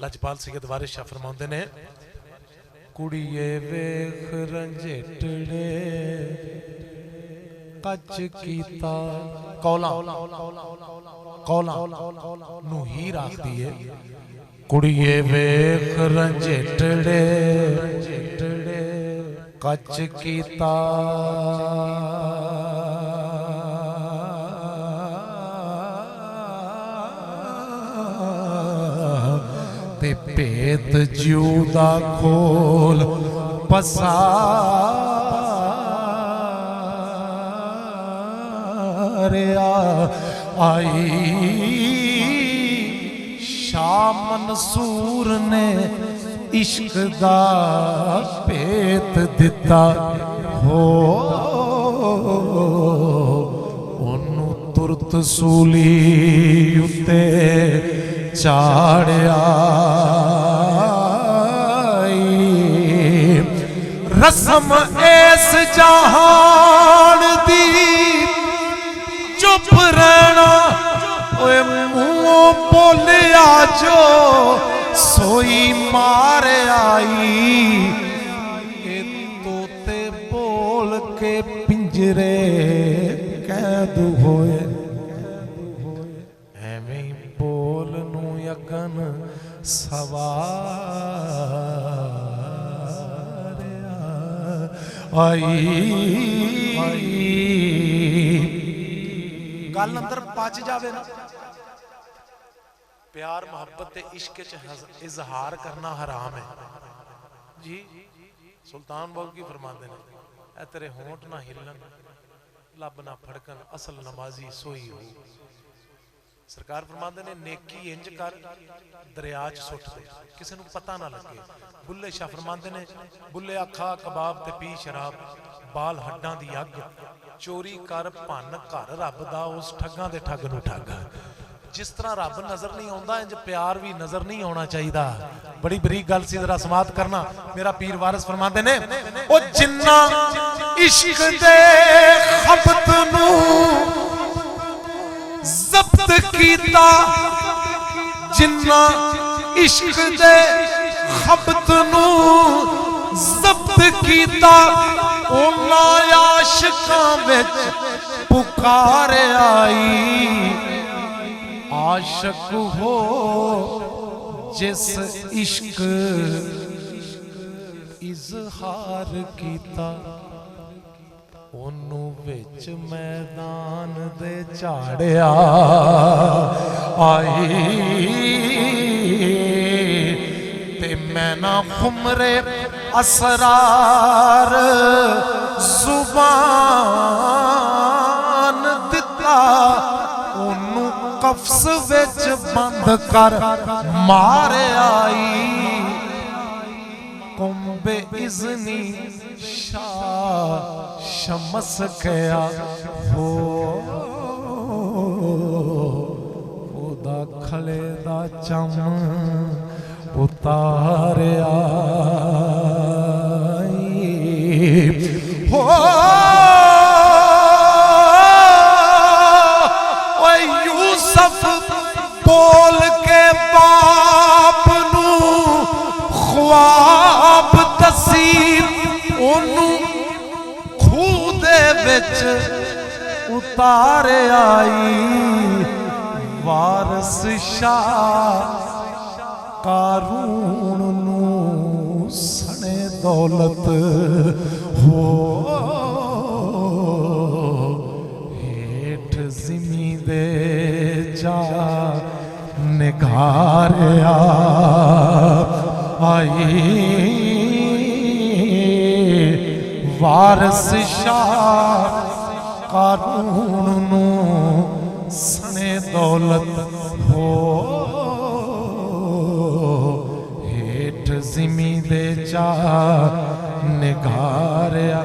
लजपाल सैयद वारिस शाह फरमाते ने कुड़िए वेख रंजेटड़े कच कीता कौला कौला नू ही आखदी है कुड़िए वेख रंजेटड़े कच कीता ते पेत ज्यूदा खोल पसारिया आई शाह मंसूर ने इश्क दा पेत दिता हो ओनू तुरत सूली उत्ते चाड़िया रस्म ऐस जहान दी चुप रहना ओए मुंह बोलिया जो सोई मार आई ए तोते बोल के पिंजरे कैद होए एवें बोल नू अगन सवारिया आई गल अंदर पच जावे ना प्यार मोहब्बत ते इश्क च इजहार करना हराम है जी। सुल्तान बाबू की फरमाते हैं ऐ तेरे होंठ ना हिलन लब ना फड़कन असल नमाजी सोई हो। सरकार फरमाते ने नेकी इंज कर दरिया च सुट दे किसी नूं पता ना लगे। बुल्ले शाह फरमाते ने बुल्ले खा कबाब ते पी शराब बाल हड्डां दी अग चोरी कर भन घर रब दा उस ठगां दे ठग नूं ठग। जिस तरह रब नजर नहीं आता इंज प्यार भी नजर नहीं आना चाहिए। बड़ी बरीक गल सी जरा समाप्त करना। मेरा पीर वारिस फरमाते ने ओ जिन्ना इश्क दे खबत नू जब्त कीता जिन्ना इश्क दे खबत नू जब्त कीता ओना आशिकां विच पुकार आई। आशिक हो जिस इश्क इजहार कीता ओनू विच मैदान दे झाड़िया आई ते मैं ना खुमरे असरार जुबान दिता ओनू कफ्स विच बंद कर मार आई। कुंबे इज़नी शाह शमस गया हो ओदा खले दा चम उतार आई हो बोल के बाप नू ख्वाब दसी ओनू खूह दे विच उतार आई। वारिस शाह कारून नू सने दौलत हो हेठ ज़िमी दे जा निगारिया आई। वारिस शाह कारून नू सने दौलत हो हेठ ज़िमी दे जा निगारिया